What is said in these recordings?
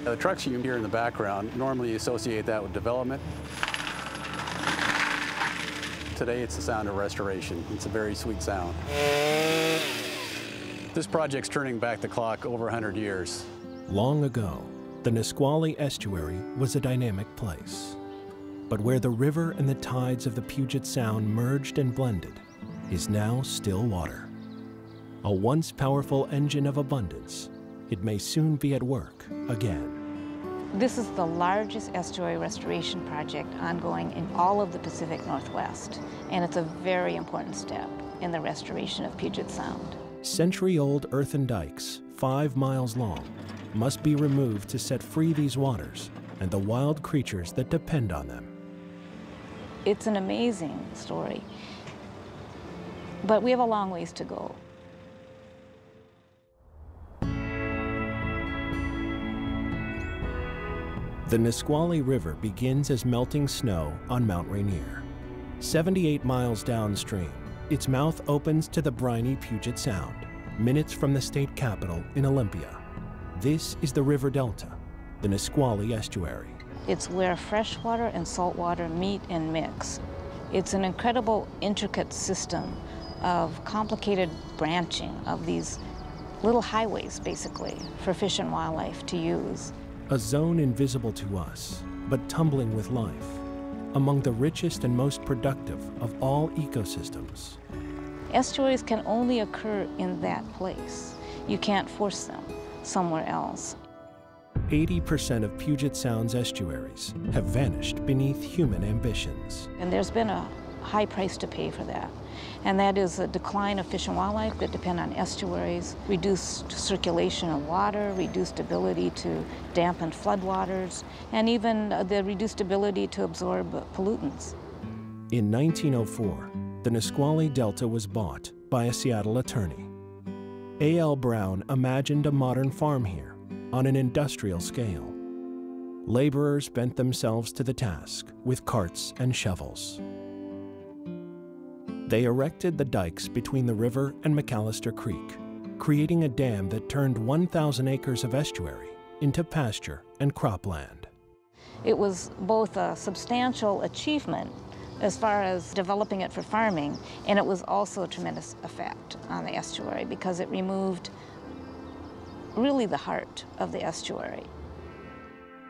The trucks you hear in the background, normally you associate that with development. Today it's the sound of restoration. It's a very sweet sound. This project's turning back the clock over 100 years. Long ago, the Nisqually Estuary was a dynamic place. But where the river and the tides of the Puget Sound merged and blended is now still water. A once powerful engine of abundance, it may soon be at work again. This is the largest estuary restoration project ongoing in all of the Pacific Northwest, and it's a very important step in the restoration of Puget Sound. Century-old earthen dikes, 5 miles long, must be removed to set free these waters and the wild creatures that depend on them. It's an amazing story, but we have a long ways to go. The Nisqually River begins as melting snow on Mount Rainier. 78 miles downstream, its mouth opens to the briny Puget Sound, minutes from the state capital in Olympia. This is the river delta, the Nisqually Estuary. It's where freshwater and saltwater meet and mix. It's an incredible, intricate system of complicated branching of these little highways, basically, for fish and wildlife to use. A zone invisible to us, but tumbling with life, among the richest and most productive of all ecosystems. Estuaries can only occur in that place. You can't force them somewhere else. 80% of Puget Sound's estuaries have vanished beneath human ambitions. And there's been a high price to pay for that. And that is a decline of fish and wildlife that depend on estuaries, reduced circulation of water, reduced ability to dampen floodwaters, and even the reduced ability to absorb pollutants. In 1904, the Nisqually Delta was bought by a Seattle attorney. A.L. Brown imagined a modern farm here on an industrial scale. Laborers bent themselves to the task with carts and shovels. They erected the dikes between the river and McAllister Creek, creating a dam that turned 1,000 acres of estuary into pasture and cropland. It was both a substantial achievement as far as developing it for farming, and it was also a tremendous effect on the estuary because it removed really the heart of the estuary.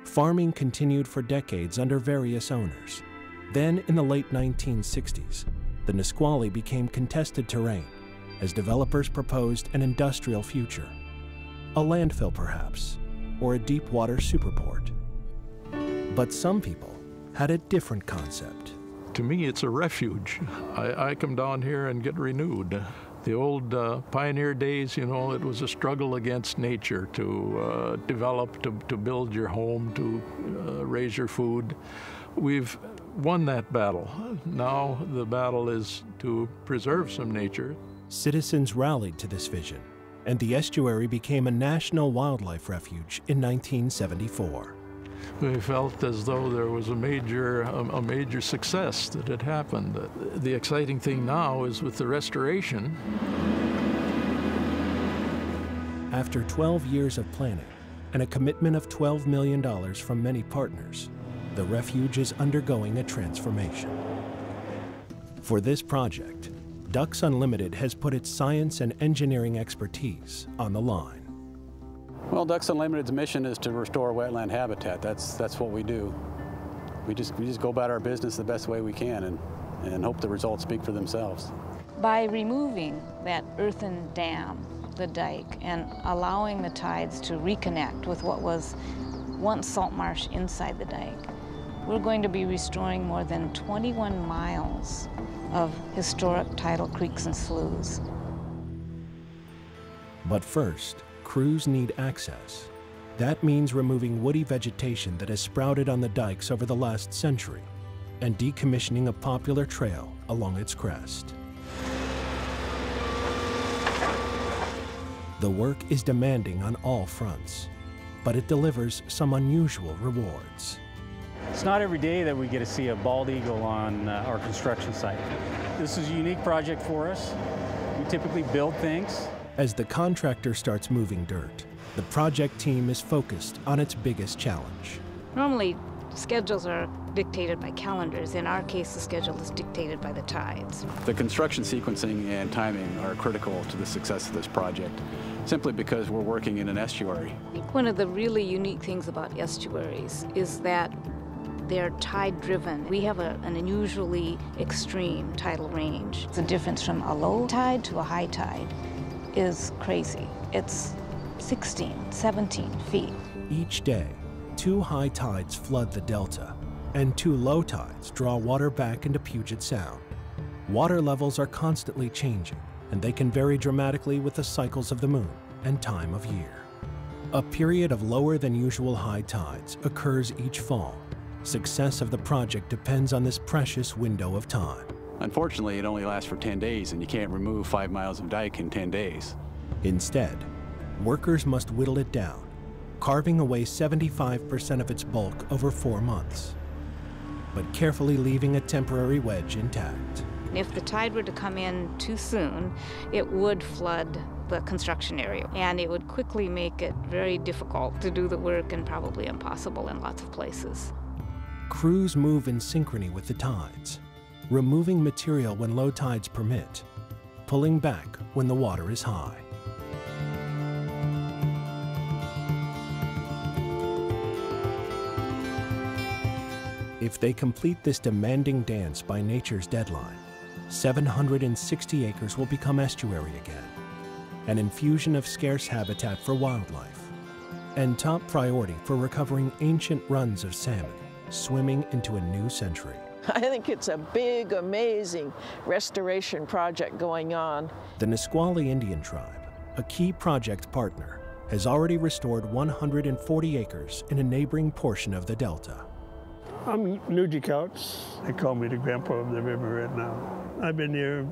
Farming continued for decades under various owners. Then, in the late 1960s, the Nisqually became contested terrain as developers proposed an industrial future. A landfill, perhaps, or a deep water superport. But some people had a different concept. To me, it's a refuge. I come down here and get renewed. The old pioneer days, you know, it was a struggle against nature to develop, to build your home, to raise your food. We've won that battle. Now the battle is to preserve some nature. Citizens rallied to this vision, and the estuary became a national wildlife refuge in 1974. We felt as though there was a major success that had happened. The exciting thing now is with the restoration. After 12 years of planning and a commitment of $12 million from many partners, the refuge is undergoing a transformation. For this project, Ducks Unlimited has put its science and engineering expertise on the line. Well, Ducks Unlimited's mission is to restore wetland habitat. That's what we do. We just go about our business the best way we can and hope the results speak for themselves. By removing that earthen dam, the dike, and allowing the tides to reconnect with what was once salt marsh inside the dike, we're going to be restoring more than 21 miles of historic tidal creeks and sloughs. But first, crews need access. That means removing woody vegetation that has sprouted on the dikes over the last century and decommissioning a popular trail along its crest. The work is demanding on all fronts, but it delivers some unusual rewards. It's not every day that we get to see a bald eagle on our construction site. This is a unique project for us. We typically build things. As the contractor starts moving dirt, The project team is focused on its biggest challenge. Normally, schedules are dictated by calendars. In our case, the schedule is dictated by the tides. The construction sequencing and timing are critical to the success of this project, simply because we're working in an estuary. One of the really unique things about estuaries is that they're tide-driven. We have an unusually extreme tidal range. The difference from a low tide to a high tide is crazy. It's 16, 17 feet. Each day, 2 high tides flood the delta, and 2 low tides draw water back into Puget Sound. Water levels are constantly changing, and they can vary dramatically with the cycles of the moon and time of year. A period of lower than usual high tides occurs each fall. Success of the project depends on this precious window of time. Unfortunately, it only lasts for 10 days, and you can't remove 5 miles of dike in 10 days. Instead, workers must whittle it down, carving away 75% of its bulk over 4 months, but carefully leaving a temporary wedge intact. If the tide were to come in too soon, it would flood the construction area, and it would quickly make it very difficult to do the work and probably impossible in lots of places. Crews move in synchrony with the tides, removing material when low tides permit, pulling back when the water is high. If they complete this demanding dance by nature's deadline, 760 acres will become estuary again, an infusion of scarce habitat for wildlife, and top priority for recovering ancient runs of salmon swimming into a new century. I think it's a big, amazing restoration project going on. The Nisqually Indian tribe, a key project partner, has already restored 140 acres in a neighboring portion of the delta. I'm Nuji Couch. They call me the grandpa of the river right now. I've been here,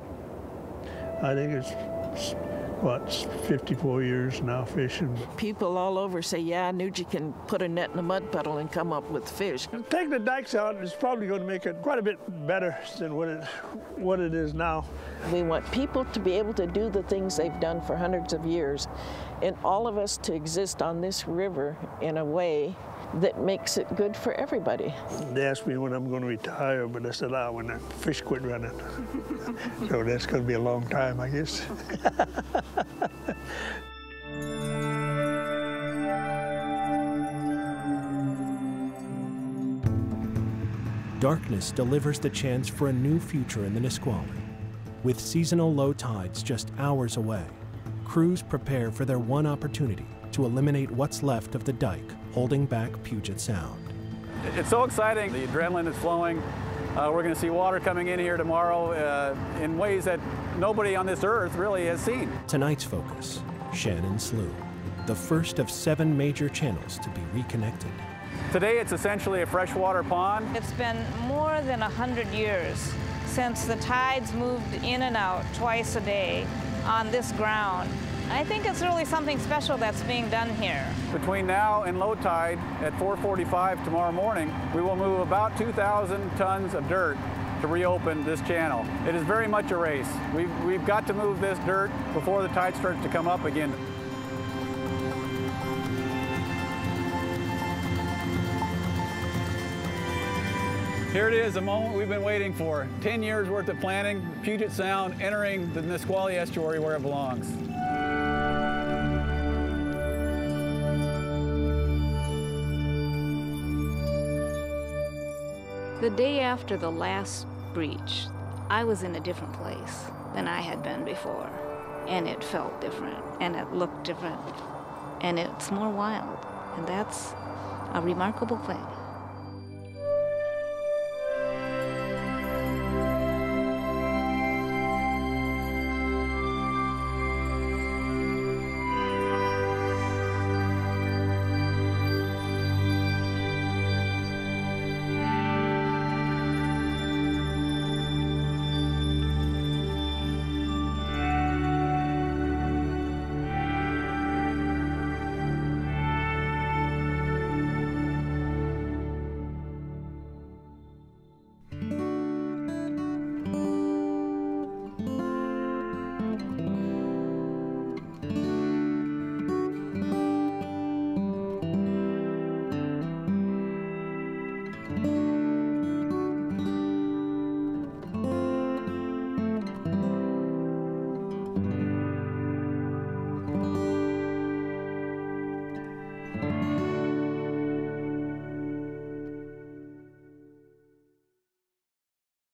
I think it's, what, 54 years now fishing. People all over say, yeah, Nuji can put a net in a mud puddle and come up with fish. Taking the dikes out is probably going to make it quite a bit better than what it is now. We want people to be able to do the things they've done for hundreds of years, and all of us to exist on this river in a way that makes it good for everybody. They asked me when I'm going to retire, but I said, when the fish quit running. So that's going to be a long time, I guess. Darkness delivers the chance for a new future in the Nisqually. With seasonal low tides just hours away, crews prepare for their one opportunity to eliminate what's left of the dike holding back Puget Sound. It's so exciting. The adrenaline is flowing. We're going to see water coming in here tomorrow in ways that nobody on this earth really has seen. Tonight's focus, Shannon Slough, the first of 7 major channels to be reconnected. Today it's essentially a freshwater pond. It's been more than 100 years since the tides moved in and out twice a day on this ground. I think it's really something special that's being done here. Between now and low tide at 4:45 tomorrow morning, we will move about 2,000 tons of dirt to reopen this channel. It is very much a race. We've got to move this dirt before the tide starts to come up again. Here it is, the moment we've been waiting for. 10 years worth of planning, Puget Sound entering the Nisqually Estuary where it belongs. The day after the last breach, I was in a different place than I had been before. And it felt different, and it looked different, and it's more wild. And that's a remarkable thing. Bye.